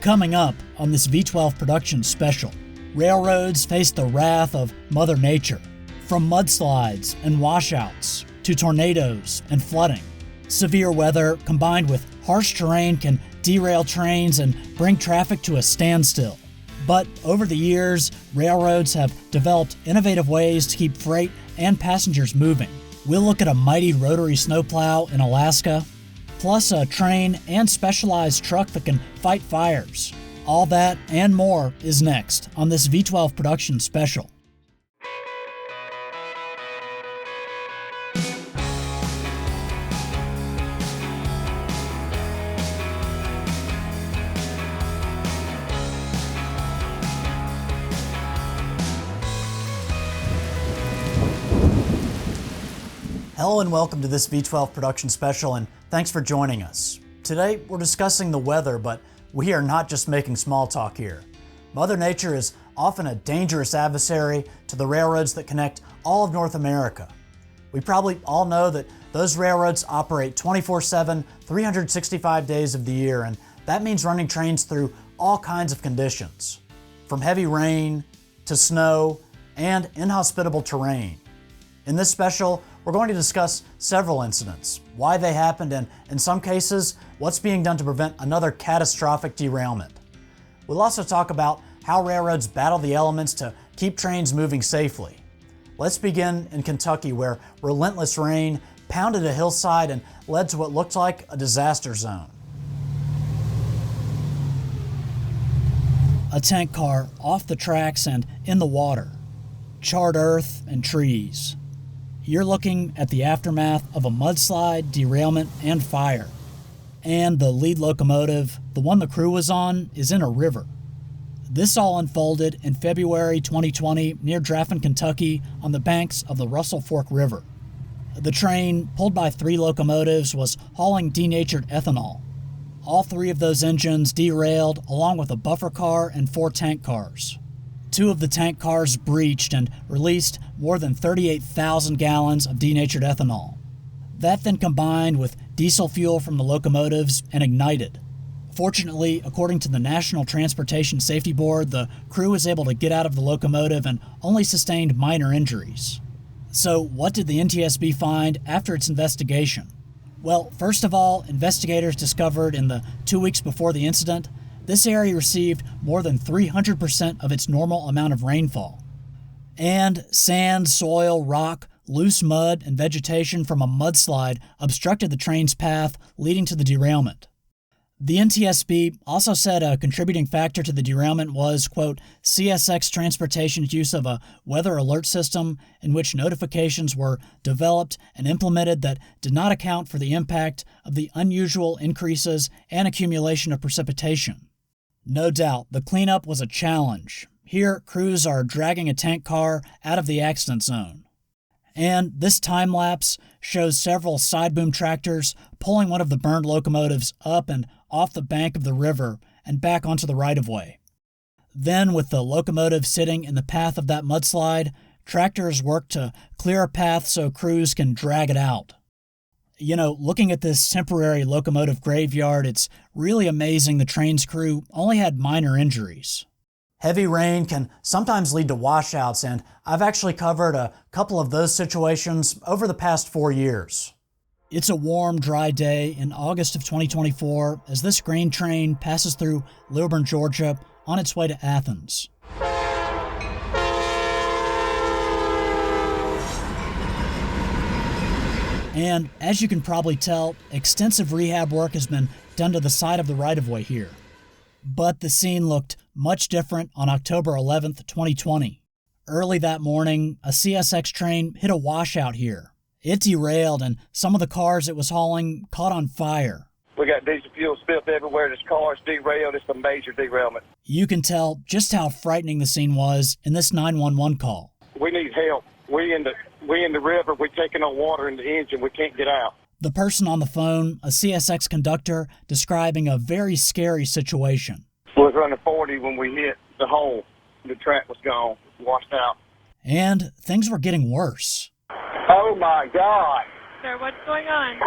Coming up on this V12 production special, railroads face the wrath of Mother Nature. From mudslides and washouts to tornadoes and flooding, severe weather combined with harsh terrain can derail trains and bring traffic to a standstill. But over the years, railroads have developed innovative ways to keep freight and passengers moving. We'll look at a mighty rotary snowplow in Alaska, plus a train and specialized truck that can fight fires. All that and more is next on this V12 production special. Hello and welcome to this V12 production special, and thanks for joining us. Today we're discussing the weather, but we are not just making small talk here. Mother Nature is often a dangerous adversary to the railroads that connect all of North America. We probably all know that those railroads operate 24/7, 365 days of the year, and that means running trains through all kinds of conditions, from heavy rain to snow and inhospitable terrain. In this special, we're going to discuss several incidents, why they happened, and in some cases, what's being done to prevent another catastrophic derailment. We'll also talk about how railroads battle the elements to keep trains moving safely. Let's begin in Kentucky, where relentless rain pounded a hillside and led to what looked like a disaster zone. A tank car off the tracks and in the water, charred earth and trees. You're looking at the aftermath of a mudslide, derailment, and fire. And the lead locomotive, the one the crew was on, is in a river. This all unfolded in February 2020 near Draffin, Kentucky, on the banks of the Russell Fork River. The train, pulled by 3 locomotives, was hauling denatured ethanol. All 3 of those engines derailed, along with a buffer car and 4 tank cars. 2 of the tank cars breached and released more than 38,000 gallons of denatured ethanol. That then combined with diesel fuel from the locomotives and ignited. Fortunately, according to the National Transportation Safety Board, the crew was able to get out of the locomotive and only sustained minor injuries. So what did the NTSB find after its investigation? Well, first of all, investigators discovered in the 2 weeks before the incident, this area received more than 300% of its normal amount of rainfall. And sand, soil, rock, loose mud, and vegetation from a mudslide obstructed the train's path, leading to the derailment. The NTSB also said a contributing factor to the derailment was, quote, CSX Transportation's use of a weather alert system in which notifications were developed and implemented that did not account for the impact of the unusual increases and accumulation of precipitation. No doubt, the cleanup was a challenge. Here, crews are dragging a tank car out of the accident zone. And this time lapse shows several side boom tractors pulling one of the burned locomotives up and off the bank of the river and back onto the right-of-way. Then, with the locomotive sitting in the path of that mudslide, tractors work to clear a path so crews can drag it out. You know, looking at this temporary locomotive graveyard, it's really amazing the train's crew only had minor injuries. Heavy rain can sometimes lead to washouts, and I've actually covered a couple of those situations over the past 4 years. It's a warm, dry day in August of 2024 as this grain train passes through Lilburn, Georgia, on its way to Athens. And as you can probably tell, extensive rehab work has been done to the side of the right-of-way here. But the scene looked much different on October 11th, 2020. Early that morning, a CSX train hit a washout here. It derailed, and some of the cars it was hauling caught on fire. We got diesel fuel spilled everywhere. This car's derailed. It's a major derailment. You can tell just how frightening the scene was in this 911 call. We need help. We in the river. We're taking on water in the engine. We can't get out. The person on the phone, a CSX conductor, describing a very scary situation. We was running 40 when we hit the hole. The track was gone, washed out. And things were getting worse. Oh, my God. Sir, what's going on?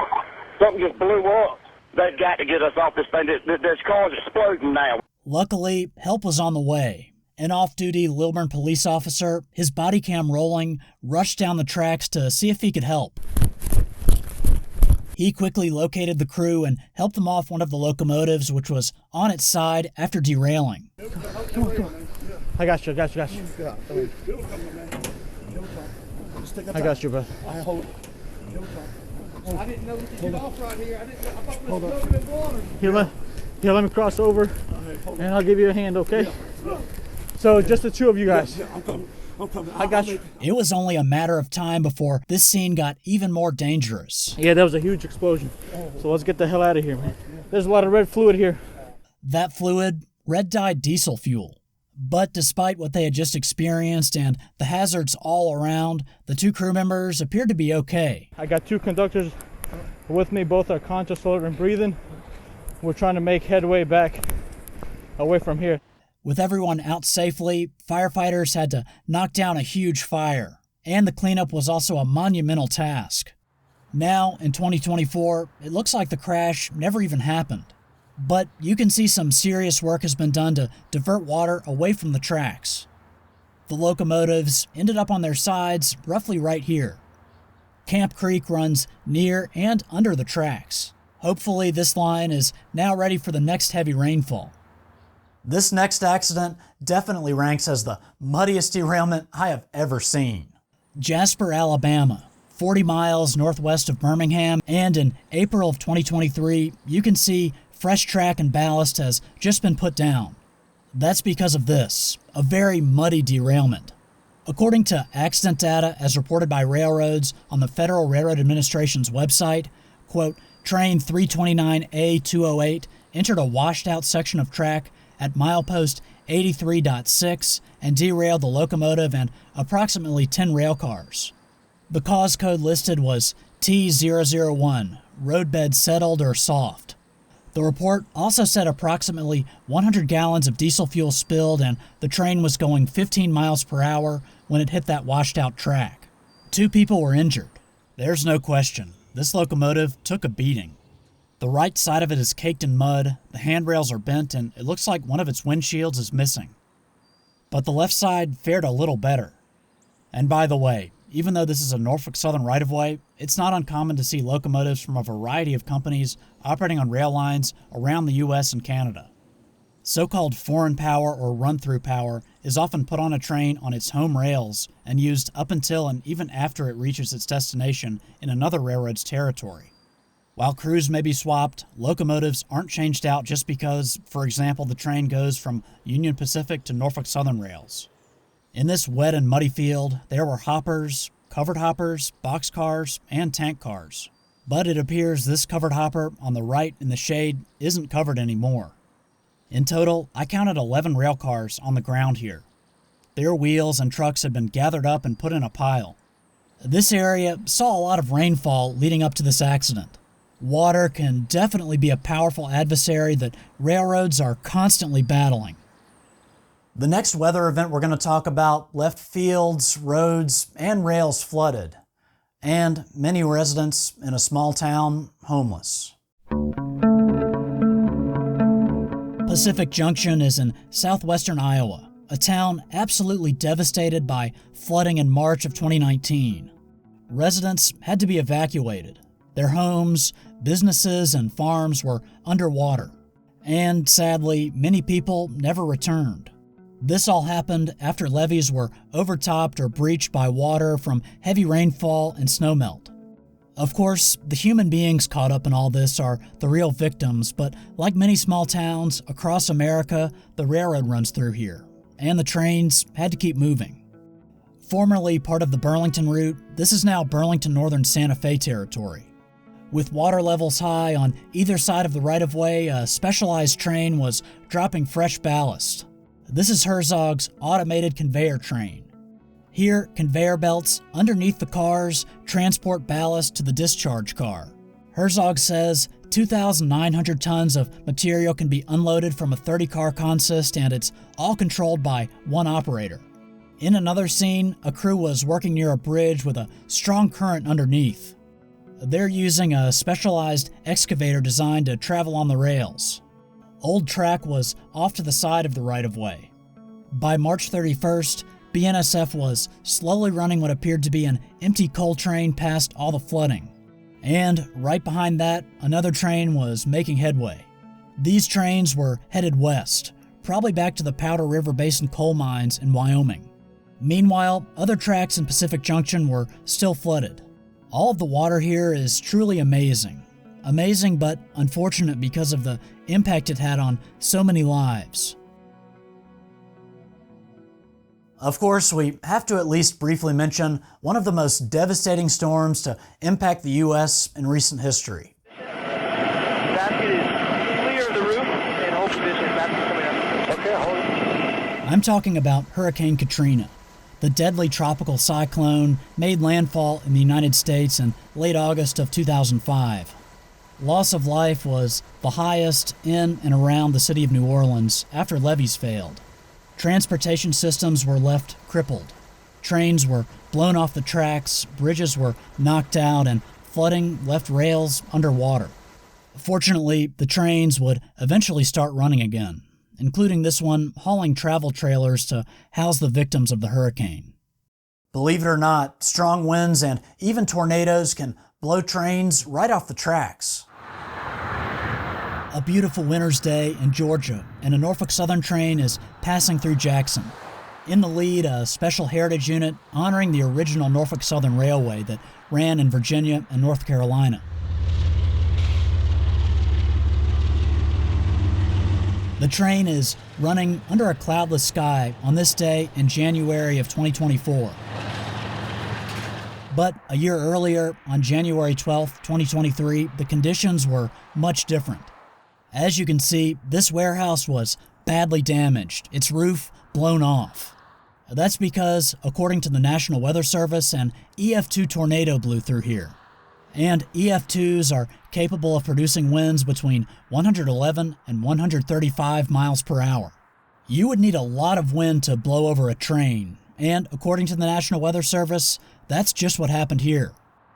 Something just blew up. They've got to get us off this thing. This car's exploding now. Luckily, help was on the way. An off-duty Lilburn police officer, his body cam rolling, rushed down the tracks to see if he could help. He quickly located the crew and helped them off one of the locomotives, which was on its side after derailing. Come on. I got you. I got you, bro. I didn't know we could get off right here. I thought we were floating in water. Here, let me cross over, and I'll give you a hand, okay? So just the two of you guys. I'm coming. I got you. It was only a matter of time before this scene got even more dangerous. Yeah, that was a huge explosion. So let's get the hell out of here, man. There's a lot of red fluid here. That fluid, red-dyed diesel fuel. But despite what they had just experienced and the hazards all around, the two crew members appeared to be okay. I got two conductors with me. Both are conscious, alert, and breathing. We're trying to make headway back away from here. With everyone out safely, firefighters had to knock down a huge fire, and the cleanup was also a monumental task. Now, in 2024, it looks like the crash never even happened. But you can see some serious work has been done to divert water away from the tracks. The locomotives ended up on their sides roughly right here. Camp Creek runs near and under the tracks. Hopefully this line is now ready for the next heavy rainfall. This next accident definitely ranks as the muddiest derailment I have ever seen. Jasper, Alabama, 40 miles northwest of Birmingham, and in April of 2023, you can see fresh track and ballast has just been put down. That's because of this, a very muddy derailment. According to accident data as reported by railroads on the Federal Railroad Administration's website, quote, train 329A208 entered a washed out section of track at milepost 83.6 and derailed the locomotive and approximately 10 rail cars. The cause code listed was T001, roadbed settled or soft. The report also said approximately 100 gallons of diesel fuel spilled and the train was going 15 miles per hour when it hit that washed out track. 2 people were injured. There's no question, this locomotive took a beating. The right side of it is caked in mud, the handrails are bent, and it looks like one of its windshields is missing. But the left side fared a little better. And by the way, even though this is a Norfolk Southern right-of-way, it's not uncommon to see locomotives from a variety of companies operating on rail lines around the U.S. and Canada. So-called foreign power or run-through power is often put on a train on its home rails and used up until and even after it reaches its destination in another railroad's territory. While crews may be swapped, locomotives aren't changed out just because, for example, the train goes from Union Pacific to Norfolk Southern rails. In this wet and muddy field, there were hoppers, covered hoppers, boxcars, and tank cars. But it appears this covered hopper on the right in the shade isn't covered anymore. In total, I counted 11 rail cars on the ground here. Their wheels and trucks had been gathered up and put in a pile. This area saw a lot of rainfall leading up to this accident. Water can definitely be a powerful adversary that railroads are constantly battling. The next weather event we're going to talk about left fields, roads, and rails flooded, and many residents in a small town homeless. Pacific Junction is in southwestern Iowa, a town absolutely devastated by flooding in March of 2019. Residents had to be evacuated. Their homes, businesses, and farms were underwater, and sadly, many people never returned. This all happened after levees were overtopped or breached by water from heavy rainfall and snowmelt. Of course, the human beings caught up in all this are the real victims, but like many small towns across America, the railroad runs through here, and the trains had to keep moving. Formerly part of the Burlington route, this is now Burlington Northern Santa Fe territory. With water levels high on either side of the right-of-way, a specialized train was dropping fresh ballast. This is Herzog's automated conveyor train. Here, conveyor belts underneath the cars transport ballast to the discharge car. Herzog says 2,900 tons of material can be unloaded from a 30-car consist, and it's all controlled by one operator. In another scene, a crew was working near a bridge with a strong current underneath. They're using a specialized excavator designed to travel on the rails. old track was off to the side of the right-of-way. By March 31st, BNSF was slowly running what appeared to be an empty coal train past all the flooding. And right behind that, another train was making headway. These trains were headed west, probably back to the Powder River Basin coal mines in Wyoming. Meanwhile, other tracks in Pacific Junction were still flooded. All of the water here is truly amazing. Amazing but unfortunate because of the impact it had on so many lives. Of course, we have to at least briefly mention one of the most devastating storms to impact the U.S. in recent history. Basket is clear of the roof and hold position. Basket coming up. Okay, hold it. I'm talking about Hurricane Katrina. The deadly tropical cyclone made landfall in the United States in late August of 2005. Loss of life was the highest in and around the city of New Orleans after levees failed. Transportation systems were left crippled. Trains were blown off the tracks, bridges were knocked out, and flooding left rails underwater. Fortunately, the trains would eventually start running again, including this one hauling travel trailers to house the victims of the hurricane. Believe it or not, strong winds and even tornadoes can blow trains right off the tracks. A beautiful winter's day in Georgia, and a Norfolk Southern train is passing through Jackson. In the lead, a special heritage unit honoring the original Norfolk Southern Railway that ran in Virginia and North Carolina. The train is running under a cloudless sky on this day in January of 2024. But a year earlier, on January 12, 2023, the conditions were much different. As you can see, this warehouse was badly damaged, its roof blown off. That's because, according to the National Weather Service, an EF2 tornado blew through here. And EF2s are capable of producing winds between 111 and 135 miles per hour. You would need a lot of wind to blow over a train, and according to the National Weather Service, that's just what happened here.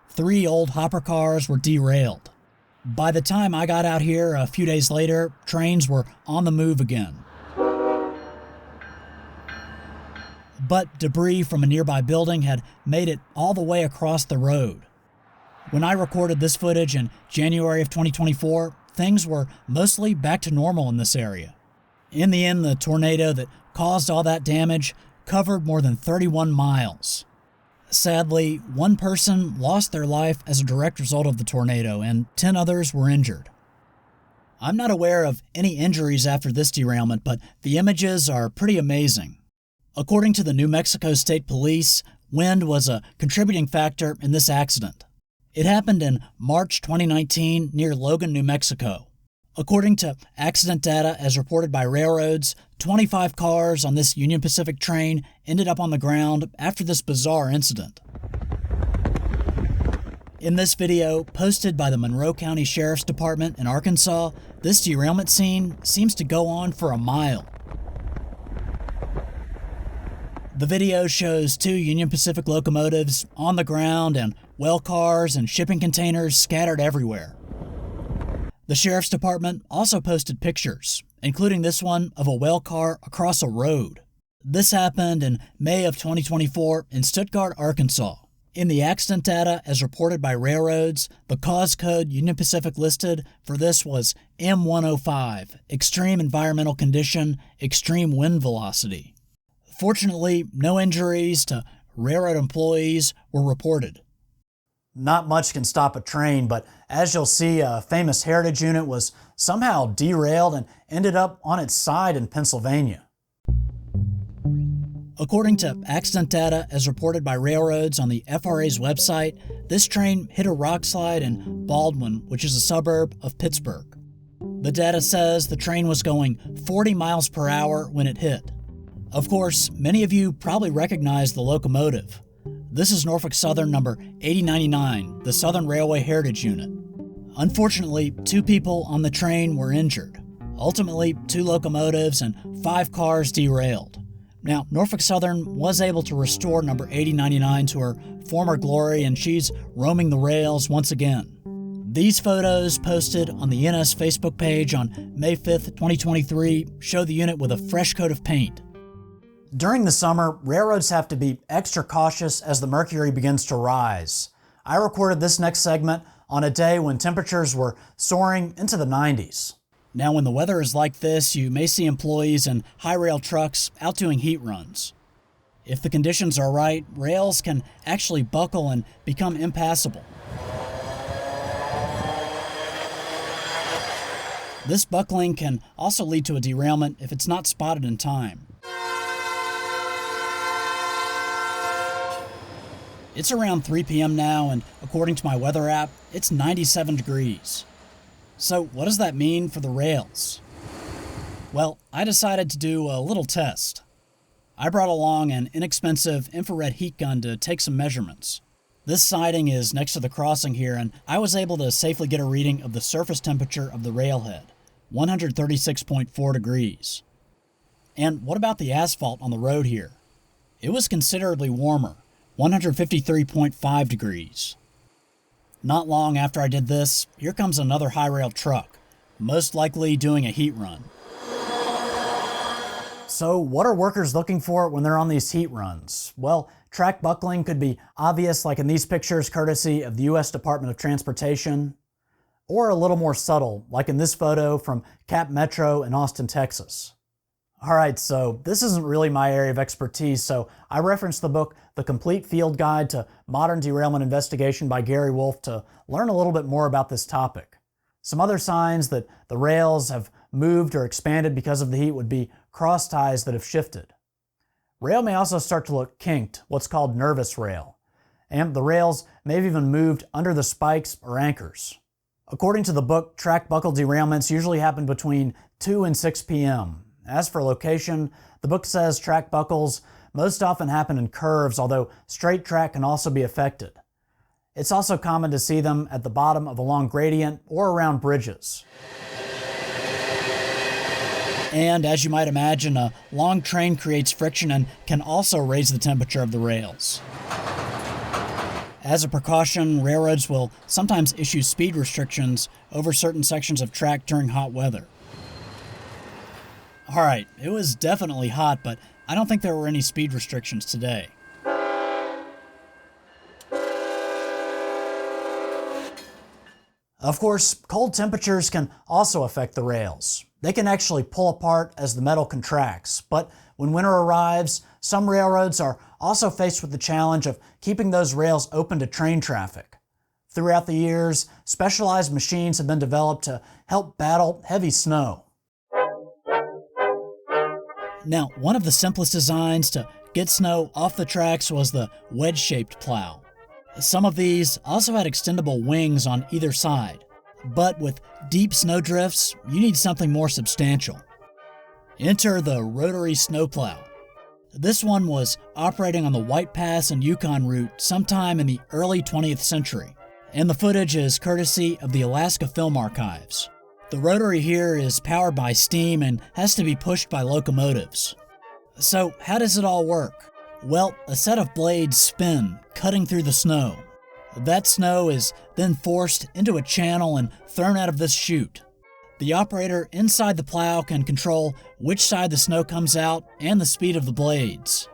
3 old hopper cars were derailed. By the time I got out here a few days later, trains were on the move again. But debris from a nearby building had made it all the way across the road. When I recorded this footage in January of 2024, things were mostly back to normal in this area. In the end, the tornado that caused all that damage covered more than 31 miles. Sadly, 1 person lost their life as a direct result of the tornado, and 10 others were injured. I'm not aware of any injuries after this derailment, but the images are pretty amazing. According to the New Mexico State Police, wind was a contributing factor in this accident. It happened in March 2019 near Logan, New Mexico. According to accident data as reported by railroads, 25 cars on this Union Pacific train ended up on the ground after this bizarre incident. In this video, posted by the Monroe County Sheriff's Department in Arkansas, this derailment scene seems to go on for a mile. The video shows 2 Union Pacific locomotives on the ground and well cars and shipping containers scattered everywhere. The Sheriff's Department also posted pictures, including this one of a well car across a road. This happened in May of 2024 in Stuttgart, Arkansas. In the accident data as reported by railroads, the cause code Union Pacific listed for this was M105, extreme environmental condition, extreme wind velocity. Fortunately, no injuries to railroad employees were reported. Not much can stop a train, but as you'll see, a famous heritage unit was somehow derailed and ended up on its side in Pennsylvania. According to accident data as reported by railroads on the FRA's website, this train hit a rock slide in Baldwin, which is a suburb of Pittsburgh. The data says the train was going 40 miles per hour when it hit. Of course, many of you probably recognize the locomotive. This is Norfolk Southern number 8099, the Southern Railway Heritage Unit. Unfortunately, 2 people on the train were injured. Ultimately, 2 locomotives and 5 cars derailed. Now, Norfolk Southern was able to restore number 8099 to her former glory, and she's roaming the rails once again. These photos posted on the NS Facebook page on May 5th, 2023 show the unit with a fresh coat of paint. During the summer, railroads have to be extra cautious as the mercury begins to rise. I recorded this next segment on a day when temperatures were soaring into the 90s. Now, when the weather is like this, you may see employees in high rail trucks out doing heat runs. If the conditions are right, rails can actually buckle and become impassable. This buckling can also lead to a derailment if it's not spotted in time. It's around 3 p.m. now, and according to my weather app, it's 97 degrees. So what does that mean for the rails? Well, I decided to do a little test. I brought along an inexpensive infrared heat gun to take some measurements. This siding is next to the crossing here, and I was able to safely get a reading of the surface temperature of the railhead, 136.4 degrees. And what about the asphalt on the road here? It was considerably warmer, 153.5 degrees. Not long after I did this, here comes another high rail truck, most likely doing a heat run. So what are workers looking for when they're on these heat runs? Well, track buckling could be obvious, like in these pictures courtesy of the U.S. Department of Transportation, or a little more subtle, like in this photo from Cap Metro in Austin, Texas. Alright, so this isn't really my area of expertise, so I referenced the book The Complete Field Guide to Modern Derailment Investigation by Gary Wolfe to learn a little bit more about this topic. Some other signs that the rails have moved or expanded because of the heat would be cross ties that have shifted. Rail may also start to look kinked, what's called nervous rail, and the rails may have even moved under the spikes or anchors. According to the book, track buckle derailments usually happen between 2 and 6 p.m. As for location, the book says track buckles most often happen in curves, although straight track can also be affected. It's also common to see them at the bottom of a long gradient or around bridges. And as you might imagine, a long train creates friction and can also raise the temperature of the rails. As a precaution, railroads will sometimes issue speed restrictions over certain sections of track during hot weather. Alright, it was definitely hot, but I don't think there were any speed restrictions today. Of course, cold temperatures can also affect the rails. They can actually pull apart as the metal contracts, but when winter arrives, some railroads are also faced with the challenge of keeping those rails open to train traffic. Throughout the years, specialized machines have been developed to help battle heavy snow. Now, one of the simplest designs to get snow off the tracks was the wedge-shaped plow. Some of these also had extendable wings on either side, but with deep snow drifts, you need something more substantial. Enter the rotary snowplow. This one was operating on the White Pass and Yukon route sometime in the early 20th century, and the footage is courtesy of the Alaska Film Archives. The rotary here is powered by steam and has to be pushed by locomotives. So how does it all work? Well, a set of blades spin, cutting through the snow. That snow is then forced into a channel and thrown out of this chute. The operator inside the plow can control which side the snow comes out and the speed of the blades.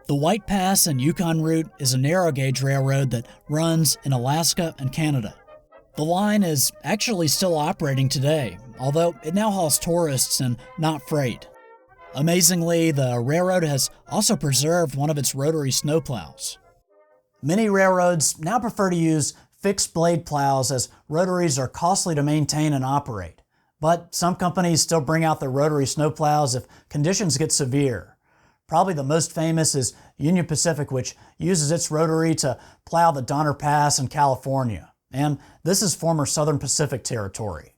The White Pass and Yukon route is a narrow gauge railroad that runs in Alaska and Canada. The line is actually still operating today, although it now hauls tourists and not freight. Amazingly, the railroad has also preserved one of its rotary snowplows. Many railroads now prefer to use fixed blade plows as rotaries are costly to maintain and operate. But some companies still bring out their rotary snowplows if conditions get severe. Probably the most famous is Union Pacific, which uses its rotary to plow the Donner Pass in California. And this is former Southern Pacific territory.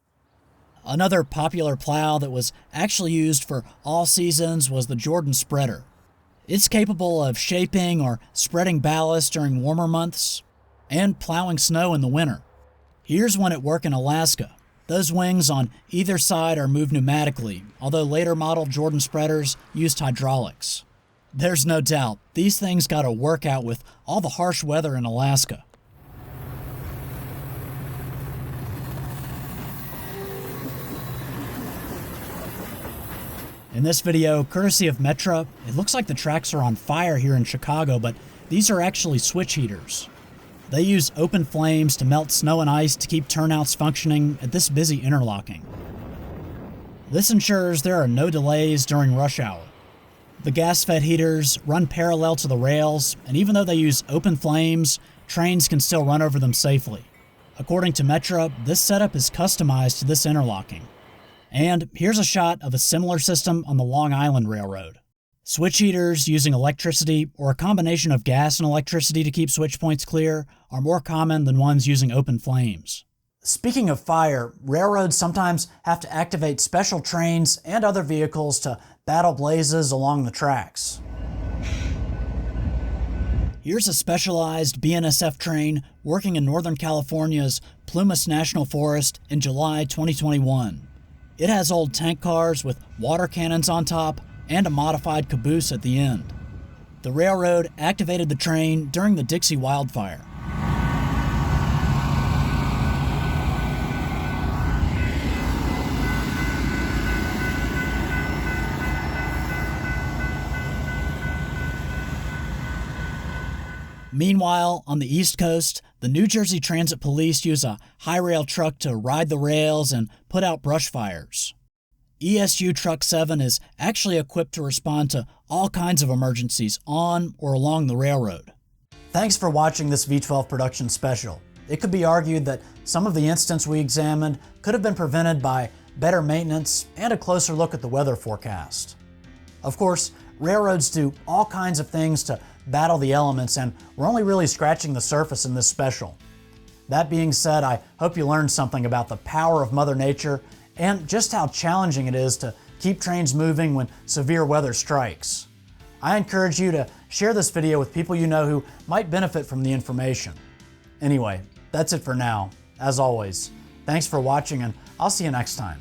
Another popular plow that was actually used for all seasons was the Jordan Spreader. It's capable of shaping or spreading ballast during warmer months and plowing snow in the winter. Here's one at work in Alaska. Those wings on either side are moved pneumatically, although later model Jordan Spreaders used hydraulics. There's no doubt, these things got to work out with all the harsh weather in Alaska. In this video, courtesy of Metra, it looks like the tracks are on fire here in Chicago, but these are actually switch heaters. They use open flames to melt snow and ice to keep turnouts functioning at this busy interlocking. This ensures there are no delays during rush hour. The gas-fed heaters run parallel to the rails, and even though they use open flames, trains can still run over them safely. According to Metra, this setup is customized to this interlocking. And here's a shot of a similar system on the Long Island Railroad. Switch heaters using electricity or a combination of gas and electricity to keep switch points clear are more common than ones using open flames. Speaking of fire, railroads sometimes have to activate special trains and other vehicles to battle blazes along the tracks. Here's a specialized BNSF train working in Northern California's Plumas National Forest in July 2021. It has old tank cars with water cannons on top and a modified caboose at the end. The railroad activated the train during the Dixie wildfire. Meanwhile, on the East Coast, the New Jersey Transit Police use a high-rail truck to ride the rails and put out brush fires. ESU Truck 7 is actually equipped to respond to all kinds of emergencies on or along the railroad. Thanks for watching this V12 production special. It could be argued that some of the incidents we examined could have been prevented by better maintenance and a closer look at the weather forecast. Of course, railroads do all kinds of things to battle the elements, and we're only really scratching the surface in this special. That being said, I hope you learned something about the power of Mother Nature and just how challenging it is to keep trains moving when severe weather strikes. I encourage you to share this video with people you know who might benefit from the information. Anyway, that's it for now. As always, thanks for watching, and I'll see you next time.